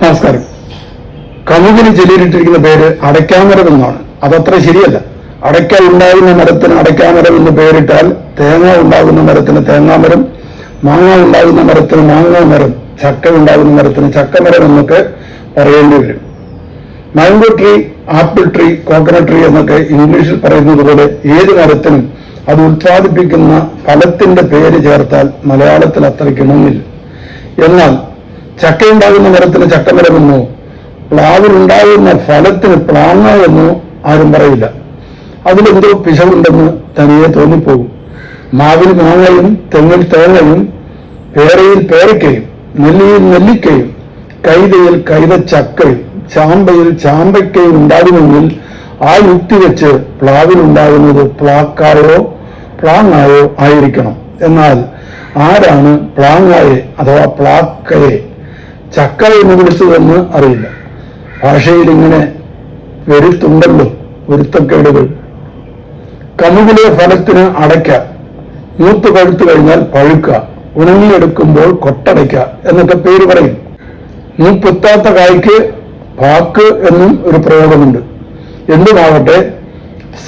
നമസ്കാരം. കമുകിന് ചെല്ലിയിട്ടിരിക്കുന്ന പേര് അടയ്ക്കാമരം എന്നാണ്. അതത്ര ശരിയല്ല. അടയ്ക്ക ഉണ്ടാകുന്ന മരത്തിന് അടയ്ക്കാമരം എന്ന് പേരിട്ടാൽ തേങ്ങ ഉണ്ടാകുന്ന മരത്തിന് തേങ്ങാമരം, മാങ്ങ ഉണ്ടാകുന്ന മരത്തിന് മാങ്ങാമരം, ചക്ക ഉണ്ടാകുന്ന മരത്തിന് ചക്കമരം എന്നൊക്കെ പറയേണ്ടി വരും. Mango tree, apple tree, coconut tree എന്നൊക്കെ ഇംഗ്ലീഷിൽ പറയുന്നത് പോലെ ഏത് മരത്തിനും അത് ഉത്പാദിപ്പിക്കുന്ന ഫലത്തിന്റെ പേര് ചേർത്താൽ മലയാളത്തിൽ അത്രയ്ക്ക് ഇണങ്ങില്ല. എന്നാൽ ചക്കയുണ്ടാകുന്ന മരത്തിന് ചക്കമരമെന്നോ പ്ലാവിലുണ്ടാകുന്ന ഫലത്തിന് പ്ലാങ്ങ എന്നോ ആരും പറയില്ല. അതിലെന്തോ പിശകുണ്ടെന്ന് തനിയെ തോന്നിപ്പോകും. മാവിൽ മാങ്ങയും, തെങ്ങിൽ തേങ്ങയും, പേരയിൽ പേരയ്ക്കയും, നെല്ലിയിൽ നെല്ലിക്കയും, കൈതയിൽ കൈതച്ചക്കയും, ചാമ്പയിൽ ചാമ്പയ്ക്കയും ഉണ്ടാകുമെങ്കിൽ ആ യുക്തി വെച്ച് പ്ലാവിലുണ്ടാകുന്നത് പ്ലാക്കായോ പ്ലാങ്ങായോ ആയിരിക്കണം. എന്നാൽ ആരാണ് പ്ലാങ്ങായെ അഥവാ പ്ലാക്കയെ ചക്ക എന്ന് വിളിച്ചതെന്ന് അറിയില്ല. ഭാഷയിൽ ഇങ്ങനെ വരുത്തുണ്ടല്ലോ പൊരുത്തക്കേടുകൾ. കമുകിലെ ഫലത്തിന് അടയ്ക്ക, മൂത്ത് പഴുത്തു കഴിഞ്ഞാൽ പഴുക്ക, ഉണങ്ങിയെടുക്കുമ്പോൾ കൊട്ടടയ്ക്ക എന്നൊക്കെ പേര് പറയും. മൂപ്പെത്താത്ത കായ്ക്ക് പാക്ക് എന്നും ഒരു പ്രയോഗമുണ്ട്. എന്തുമാകട്ടെ,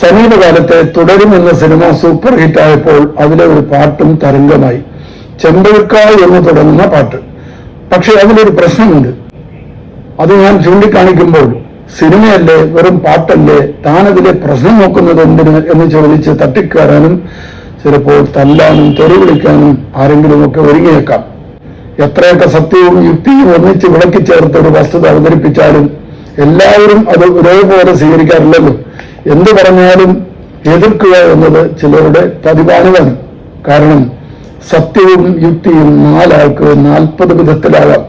സമീപകാലത്തെ തുടരും എന്ന സിനിമ സൂപ്പർ ഹിറ്റായപ്പോൾ അതിലെ ഒരു പാട്ടും തരംഗമായി. ചെമ്പഴുക്ക എന്ന് തുടങ്ങുന്ന പാട്ട്. പക്ഷെ അതിലൊരു പ്രശ്നമുണ്ട്. അത് ഞാൻ ചൂണ്ടിക്കാണിക്കുമ്പോൾ സിനിമയല്ലേ, വെറും പാട്ടല്ലേ, താനതിലെ പ്രശ്നം നോക്കുന്നത് എന്തിന് എന്ന് ചോദിച്ച് തട്ടിക്കയറാനും ചിലപ്പോൾ തല്ലാനും തെറിവിളിക്കാനും ആരെങ്കിലുമൊക്കെ ഒരുങ്ങിയേക്കാം. എത്രയൊക്കെ സത്യവും യുക്തിയും ഒന്നിച്ച് വിളക്കി ചേർത്ത് ഒരു വസ്തുത അവതരിപ്പിച്ചാലും എല്ലാവരും അത് ഒരേപോലെ സ്വീകരിക്കാറില്ലല്ലോ. എന്തു പറഞ്ഞാലും എതിർക്കുക എന്നത് ചിലരുടെ പതിവാനുമാണ്. കാരണം സത്യവും യുക്തിയും 4 ആൾക്ക് 40 വിധത്തിലാകാം.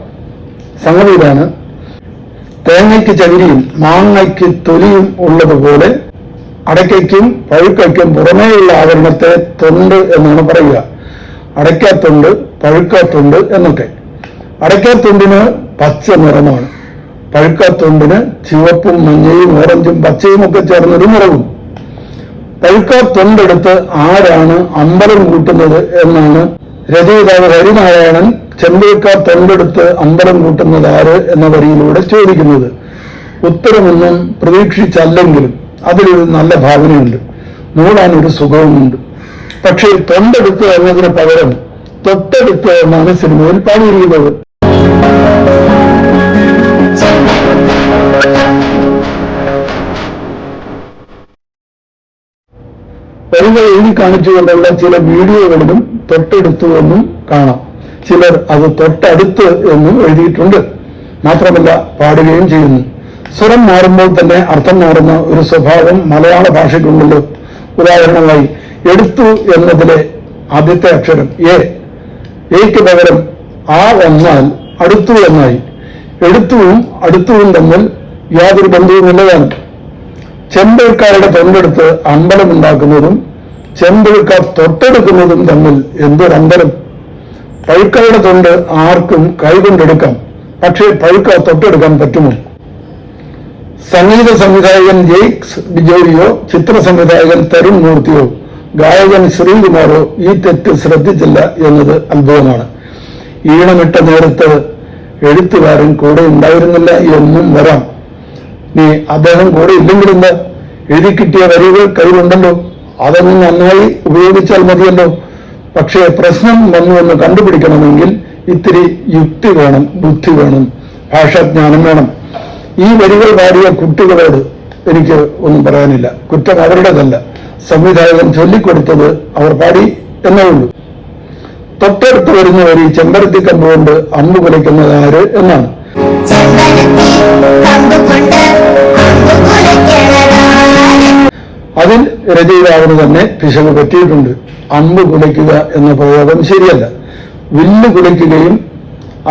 സംഗതി ഇതാണ്. തേങ്ങയ്ക്ക് ചകിരിയും മാങ്ങയ്ക്ക് തൊലിയും ഉള്ളതുപോലെ അടയ്ക്കയ്ക്കും പഴുക്കയ്ക്കും പുറമേയുള്ള ആവരണത്തെ തൊണ്ട് എന്നാണ് പറയുക. അടയ്ക്കാത്തൊണ്ട്, പഴുക്കാത്തൊണ്ട് എന്നൊക്കെ. അടയ്ക്കാത്തൊണ്ടിന് പച്ച നിറമാണ്. പഴുക്കാത്തൊണ്ടിന് ചുവപ്പും മഞ്ഞയും ഓറഞ്ചും പച്ചയും ഒക്കെ ചേർന്നൊരു നിറവും. പഴുക്കാത്തൊണ്ടെടുത്ത് ആരാണ് അമ്പലം കൂട്ടുന്നത് എന്നാണ് രചയിതാവ് ഹരിനാരായണൻ ചെമ്പഴുക്കാത്തൊണ്ടെടുത്ത് അമ്പലം കൂട്ടുന്നത് ആര് എന്ന വരിയിലൂടെ ചോദിക്കുന്നത്. ഉത്തരമൊന്നും പ്രതീക്ഷിച്ചല്ലെങ്കിലും അതിലൊരു നല്ല ഭാവനയുണ്ട്, മൂടാനൊരു സുഖവുമുണ്ട്. പക്ഷേ തൊണ്ടെടുത്ത് എന്നതിന് പകരം തൊട്ടെടുത്ത് എന്നാണ് സിനിമയിൽ പാടിയിരിക്കുന്നത്. വരികൾ എഴുതി കാണിച്ചുകൊണ്ടുള്ള ചില വീഡിയോകളിലും തൊട്ടെടുത്തു എന്നും കാണാം. ചിലർ അത് തൊട്ടടുത്ത് എന്നും എഴുതിയിട്ടുണ്ട്. മാത്രമല്ല പാടുകയും ചെയ്യുന്നു. സ്വരം മാറുമ്പോൾ തന്നെ അർത്ഥം മാറുന്ന ഒരു സ്വഭാവം മലയാള ഭാഷയ്ക്കുണ്ടല്ലോ. ഉദാഹരണമായി എടുത്തു എന്നതിലെ ആദ്യത്തെ അക്ഷരം എയ്ക്ക് പകരം ആ വന്നാൽ അടുത്തു എന്നായി. എടുത്തുവും അടുത്തുവും തമ്മിൽ യാതൊരു ബന്ധവുമില്ലതാണ്. ചെമ്പഴുക്കാരുടെ തൊണ്ടെടുത്ത് അമ്പലം ഉണ്ടാക്കുന്നതും ചെമ്പഴുക്ക തൊട്ടെടുക്കുന്നതും തമ്മിൽ എന്തൊരന്തരം. പഴുക്കയുടെ തൊണ്ട് ആർക്കും കൈകൊണ്ടെടുക്കാം. പക്ഷേ പഴുക്ക തൊട്ടെടുക്കാൻ പറ്റുമോ? സംഗീത സംവിധായകൻ ജെയ്ക്സ് ബിജോരിയോ, ചിത്ര സംവിധായകൻ തരുൺ മൂർത്തിയോ, ഗായകൻ ശ്രീകുമാറോ ഈ തെറ്റ് ശ്രദ്ധിച്ചില്ല എന്നത് അത്ഭുതമാണ്. ഈണമിട്ട നേരത്ത് എഴുത്തുകാരൻ കൂടെ ഉണ്ടായിരുന്നില്ല എന്നും വരാം. നീ അദ്ദേഹം കൂടെ ഇല്ലെങ്കിലെന്താ, എഴുതി കിട്ടിയ വരികൾ കയ്യിലുണ്ടല്ലോ, അതൊന്നും നന്നായി ഉപയോഗിച്ചാൽ മതിയല്ലോ. പക്ഷേ പ്രശ്നം വന്നുവെന്ന് കണ്ടുപിടിക്കണമെങ്കിൽ ഇത്തിരി യുക്തി വേണം, ബുദ്ധി വേണം, ഭാഷാജ്ഞാനം വേണം. ഈ വരികൾ പാടിയ കുട്ടികളോട് എനിക്ക് ഒന്നും പറയാനില്ല. കുറ്റം അവരുടേതല്ല. സംവിധായകൻ ചൊല്ലിക്കൊടുത്തത് അവർ പാടി എന്നേ ഉള്ളൂ. തൊട്ടടുത്ത് വരുന്ന വരി ചെമ്പരത്തി കമ്പുകൊണ്ട് അമ്പ് കുലയ്ക്കുന്നത് ആര് എന്നാണ്. അതിൽ രചയിതാവിന് തന്നെ പിശക് പറ്റിയിട്ടുണ്ട്. അമ്പ് കുലയ്ക്കുക എന്ന പ്രയോഗം ശരിയല്ല. വില്ല് കുലയ്ക്കുകയും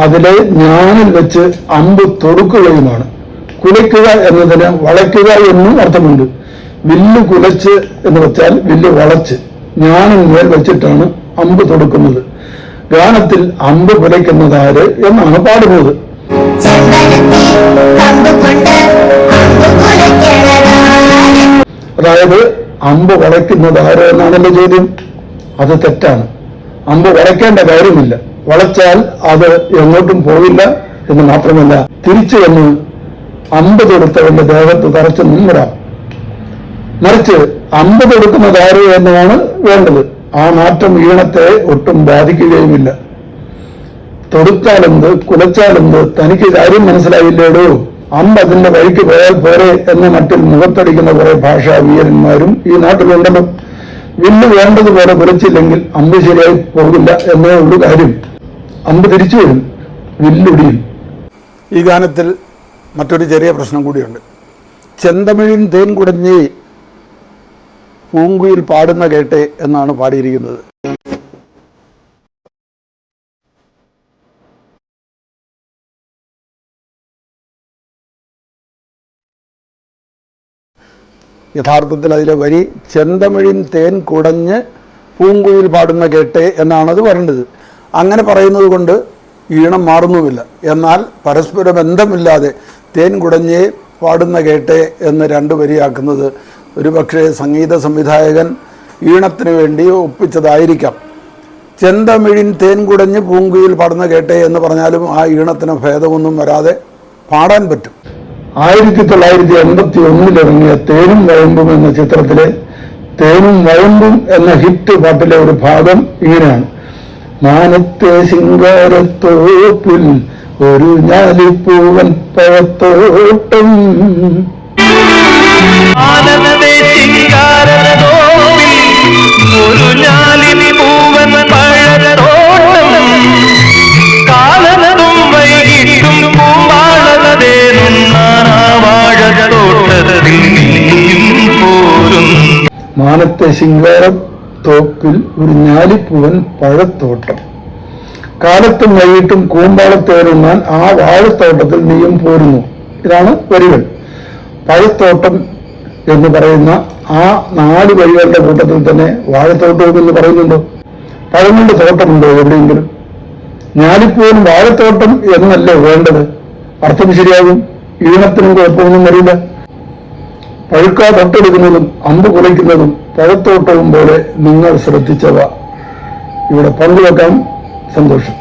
അതിലെ ഞാനിൽ വെച്ച് അമ്പ് തൊടുക്കുകയുമാണ്. കുലയ്ക്കുക എന്നതിന് വളയ്ക്കുക എന്നും അർത്ഥമുണ്ട്. വില്ല് കുലച്ച് എന്ന് വെച്ചാൽ വില്ല് വളച്ച് ഞാനിന്മേൽ വെച്ചിട്ടാണ് അമ്പ് തൊടുക്കുന്നത്. ഗാനത്തിൽ അമ്പ് കുലയ്ക്കുന്നത് ആര് എന്നാണ് പാടുന്നത്. അതായത് അമ്പ് വളയ്ക്കുന്നത് ആരോ എന്നാണല്ലോ ചോദ്യം. അത് തെറ്റാണ്. അമ്പ് വളയ്ക്കേണ്ട കാര്യമില്ല. വളച്ചാൽ അത് എങ്ങോട്ടും പോവില്ല എന്ന് മാത്രമല്ല, തിരിച്ചു വന്ന് അമ്പ് തൊടുത്തവന്റെ ദേഹത്ത് തറച്ചു നിന്നിടാം. മറിച്ച് അമ്പ് തൊടുക്കുന്നത് ആരോ എന്നാണ് വേണ്ടത്. ആ മാറ്റം ഈണത്തെ ഒട്ടും ബാധിക്കുകയുമില്ല. തൊടുത്താലെന്ത്, കുലച്ചാലെന്ത്, തനിക്ക് കാര്യം മനസ്സിലായില്ലേടോ, അമ്പ് അതിന്റെ വഴിക്ക് പോയാൽ പോരെ എന്ന മട്ടിൽ മുഖത്തടിക്കുന്ന കുറെ ഭാഷാ വീരന്മാരും ഈ നാട്ടിലുണ്ടല്ലോ. വില്ല് വേണ്ടതുപോലെ കുലച്ചില്ലെങ്കിൽ അമ്പ് ശരിയായി പോകില്ല എന്നേ ഉള്ളൂ കാര്യം. അമ്പ് തിരിച്ചു വരും, വില്ലൊടിയും. ഈ ഗാനത്തിൽ മറ്റൊരു ചെറിയ പ്രശ്നം കൂടിയുണ്ട്. ചെന്തമിഴിൻ തേൻ കുടഞ്ഞ് പൂങ്കുയിൽ പാടുന്ന കേട്ടെ എന്നാണ് പാടിയിരിക്കുന്നത്. യഥാർത്ഥത്തിൽ അതിലെ വരി ചെന്തമിഴിൻ തേൻ കുടഞ്ഞ് പൂങ്കുയിൽ പാടുന്ന കേട്ടെ എന്നാണത് പറയേണ്ടത്. അങ്ങനെ പറയുന്നത് കൊണ്ട് ഈണം മാറുന്നുമില്ല. എന്നാൽ പരസ്പര ബന്ധമില്ലാതെ തേൻ കുടഞ്ഞേ പാടുന്ന കേട്ടെ എന്ന് രണ്ട് വരിയാക്കുന്നത് ഒരുപക്ഷെ സംഗീത സംവിധായകൻ ഈണത്തിന് വേണ്ടി ഒപ്പിച്ചതായിരിക്കാം. ചെന്തമിഴിൻ തേൻ കുടഞ്ഞ് പൂങ്കുയിൽ പാടുന്ന കേട്ടെ എന്ന് പറഞ്ഞാലും ആ ഈണത്തിന് ഭേദമൊന്നും വരാതെ പാടാൻ പറ്റും. 1981 ഇറങ്ങിയ തേനും വയമ്പും എന്ന ചിത്രത്തിലെ തേനും വയമ്പും എന്ന ഹിറ്റ് പാട്ടിലെ ഒരു ഭാഗം ഇങ്ങനെയാണ്. മാനത്തെ ശിങ്കാരത്തോപ്പിൽ ഒരു ഞാലിപ്പൂവൻ പഴത്തോട്ടം, മാനത്തെ ശിങ്കാരത്തോപ്പിൽ ഒരു ഞാലിപ്പൂവൻ പഴത്തോട്ടം, കാലത്തും വൈകിട്ടും കൂമ്പാളത്തേറുന്നാൻ ആ വാഴത്തോട്ടത്തിൽ നീയും പോരുന്നു. ഇതാണ് വരികൾ. പഴത്തോട്ടം എന്ന് പറയുന്ന ആ 4 വരികളുടെ കൂട്ടത്തിൽ തന്നെ വാഴത്തോട്ടവും എന്ന് പറയുന്നുണ്ടോ? പഴങ്ങളുടെ തോട്ടമുണ്ടോ എവിടെയെങ്കിലും? ഞാലിപ്പൂവൻ വാഴത്തോട്ടം എന്നല്ലേ വേണ്ടത്? അർത്ഥം ശരിയാകും, ഈണത്തിനും കുഴപ്പമൊന്നും വരില്ല. പഴുക്കാ തൊട്ടെടുക്കുന്നതും അമ്പ് കുലയ്ക്കുന്നതും പഴത്തോട്ടവും പോലെ നിങ്ങൾ ശ്രദ്ധിച്ചവ ഇവിടെ പങ്കുവെക്കാൻ സന്തോഷം.